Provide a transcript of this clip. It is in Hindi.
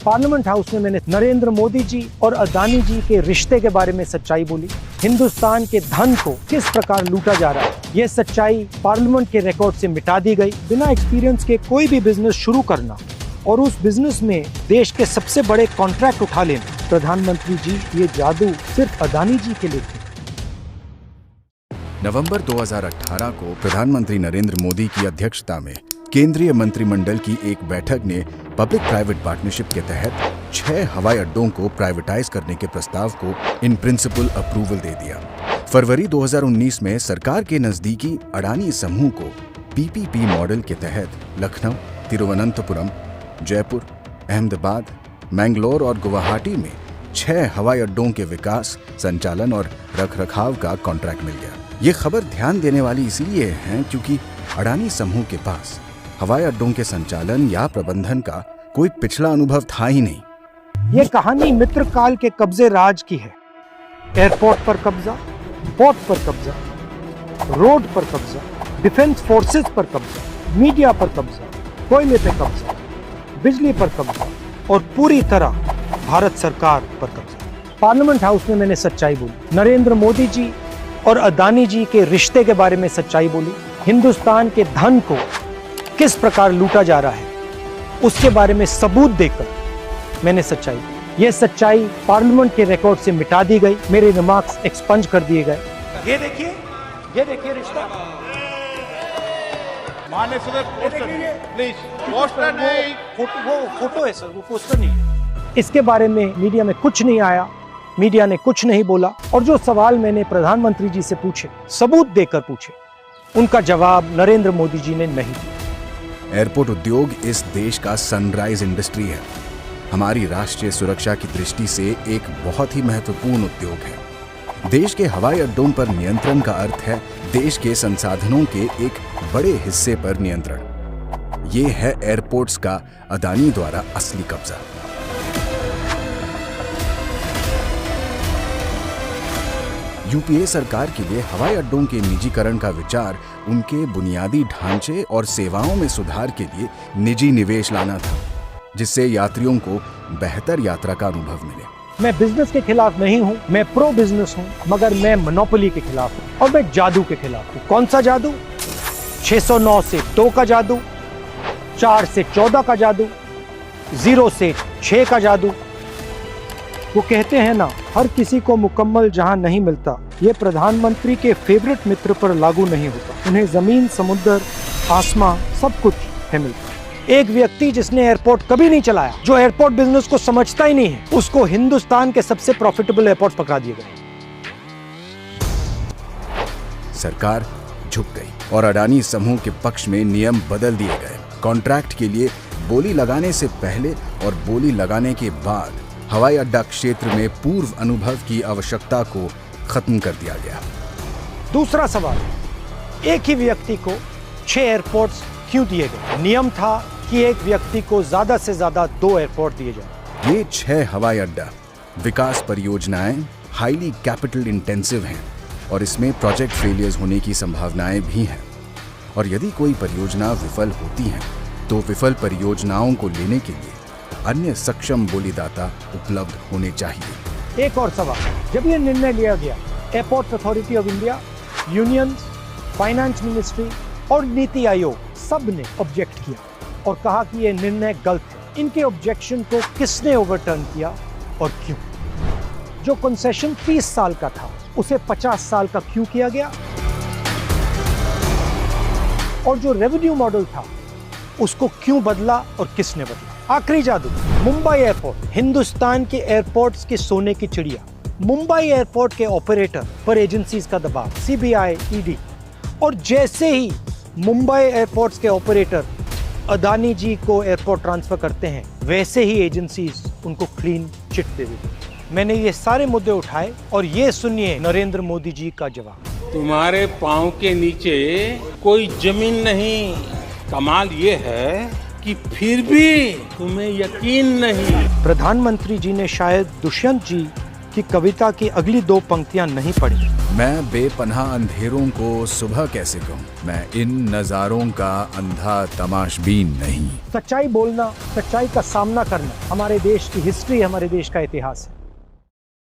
पार्लियामेंट हाउस में मैंने नरेंद्र मोदी जी और अदानी जी के रिश्ते के बारे में सच्चाई बोली। हिंदुस्तान के धन को किस प्रकार लूटा जा रहा है, ये सच्चाई पार्लियामेंट के रिकॉर्ड से मिटा दी गई। बिना एक्सपीरियंस के कोई भी बिजनेस शुरू करना और उस बिजनेस में देश के सबसे बड़े कॉन्ट्रैक्ट उठा लेना, प्रधानमंत्री जी ये जादू सिर्फ अदानी जी के लिए थे। नवंबर 2018 को प्रधानमंत्री नरेंद्र मोदी की अध्यक्षता में केंद्रीय मंत्रिमंडल की एक बैठक ने पब्लिक प्राइवेट पार्टनरशिप के तहत 6 हवाई अड्डों को प्राइवेटाइज करने के प्रस्ताव को इन प्रिंसिपल अप्रूवल दे दिया। फरवरी 2019 में सरकार के नजदीकी अडानी समूह को पीपीपी मॉडल के तहत लखनऊ, तिरुवनंतपुरम, जयपुर, अहमदाबाद, मैंगलोर और गुवाहाटी में 6 हवाई अड्डों के विकास, संचालन और रखरखाव का कॉन्ट्रैक्ट मिल गया। ये खबर ध्यान देने वाली इसलिए है क्योंकि अडानी समूह के पास हवाई अड्डों के संचालन या प्रबंधन का कोई पिछला अनुभव था ही नहीं। ये कहानी मित्र काल के कब्जे राज की है। एयरपोर्ट पर कब्जा, पोर्ट पर कब्जा, रोड पर कब्जा, डिफेंस फोर्सेस पर कब्जा, मीडिया पर कब्जा, कोयले पे कब्जा, बिजली पर कब्जा और पूरी तरह भारत सरकार पर कब्जा। पार्लियामेंट हाउस में मैंने सच्चाई बोली। नरेंद्र मोदी जी और अदानी जी के रिश्ते के बारे में सच्चाई बोली। हिंदुस्तान के धन को किस प्रकार लूटा जा रहा है उसके बारे में सबूत देकर मैंने सच्चाई दी। यह सच्चाई पार्लियामेंट के रिकॉर्ड से मिटा दी गई। मेरे रिमार्क्स एक्सपंज कर दिए गए। ये देखिए रिश्ता। माने सुबह पोस्टर प्लीज, पोस्टर नहीं, फोटो है सर, वो पोस्टर नहीं है। इसके बारे में मीडिया में कुछ नहीं आया, मीडिया ने कुछ नहीं बोला और जो सवाल मैंने प्रधानमंत्री जी से पूछे, सबूत देकर पूछे, उनका जवाब नरेंद्र मोदी जी ने नहीं दिया। एयरपोर्ट उद्योग इस देश का सनराइज इंडस्ट्री है। हमारी राष्ट्रीय सुरक्षा की दृष्टि से एक बहुत ही महत्वपूर्ण उद्योग है। देश के हवाई अड्डों पर नियंत्रण का अर्थ है देश के संसाधनों के एक बड़े हिस्से पर नियंत्रण। ये है एयरपोर्ट्स का अदानी द्वारा असली कब्जा। यूपीए सरकार के लिए हवाई अड्डों के निजीकरण का विचार उनके बुनियादी ढांचे और सेवाओं में सुधार के लिए निजी निवेश लाना था, जिससे यात्रियों को बेहतर यात्रा का अनुभव मिले। मैं बिजनेस के खिलाफ नहीं हूं, मैं प्रो बिजनेस हूं, मगर मैं मोनोपोली के खिलाफ हूं और मैं जादू के खिलाफ हूं। कौन सा जादू? 609 से 2 का जादू, 4 से 14 का जादू, 0 से 6 का जादू। वो कहते हैं ना, हर किसी को मुकम्मल जहां नहीं मिलता, ये प्रधानमंत्री के फेवरेट मित्र पर लागू नहीं होता। उन्हें जमीन, समुद्र, आसमां सब कुछ है मिलता। एक व्यक्ति जिसने एयरपोर्ट कभी नहीं चलाया, जो एयरपोर्ट बिजनेस को समझता ही नहीं है, उसको हिंदुस्तान के सबसे प्रॉफिटेबल एयरपोर्ट पकड़ा दिए गए। सरकार झुक गई और अडानी समूह के पक्ष में नियम बदल दिए गए। कॉन्ट्रैक्ट के लिए बोली लगाने से पहले और बोली लगाने के बाद हवाई अड्डा क्षेत्र में पूर्व अनुभव की आवश्यकता को खत्म कर दिया गया। दूसरा सवाल, एक ही व्यक्ति को 6 एयरपोर्ट्स क्यों दिए गए? नियम था कि एक व्यक्ति को ज्यादा से ज्यादा 2 एयरपोर्ट दिए जाए। ये 6 हवाई अड्डा विकास परियोजनाएं हाईली कैपिटल इंटेंसिव हैं और इसमें प्रोजेक्ट फेलियर्स होने की संभावनाएं भी हैं। और यदि कोई परियोजना विफल होती है तो विफल परियोजनाओं को लेने के लिए अन्य सक्षम बोलीदाता उपलब्ध होने चाहिए। एक और सवाल, जब यह निर्णय लिया गया, airport authority of India, union, finance ministry और नीति आयोग सब ने ऑब्जेक्ट किया और कहा कि यह निर्णय गलत है। इनके ऑब्जेक्शन को किसने ओवरटर्न किया और क्यों? जो कंसेशन 30 साल का था उसे 50 साल का क्यों किया गया? और जो रेवेन्यू मॉडल था उसको क्यों बदला और किसने बदला? आखिरी जादू, मुंबई एयरपोर्ट, हिंदुस्तान के एयरपोर्ट्स की सोने की चिड़िया। मुंबई एयरपोर्ट के ऑपरेटर पर एजेंसीज का दबाव, सीबीआई, ईडी, और जैसे ही मुंबई एयरपोर्ट्स के ऑपरेटर अदानी जी को एयरपोर्ट ट्रांसफर करते हैं, वैसे ही एजेंसीज उनको क्लीन चिट दे देती हैं। मैंने ये सारे मुद्दे उठाए और ये सुनिए नरेंद्र मोदी जी का जवाब। तुम्हारे पांव के नीचे कोई जमीन नहीं। कमाल ये है कि फिर भी तुम्हें यकीन नहीं। प्रधानमंत्री जी ने शायद दुष्यंत जी कि कविता की अगली 2 पंक्तियां नहीं पढ़ी। मैं बेपनाह अंधेरों को सुबह कैसे कहूँ, मैं इन नज़ारों का अंधा तमाशबीन नहीं। सच्चाई बोलना, सच्चाई का सामना करना हमारे देश की हिस्ट्री, हमारे देश का इतिहास है।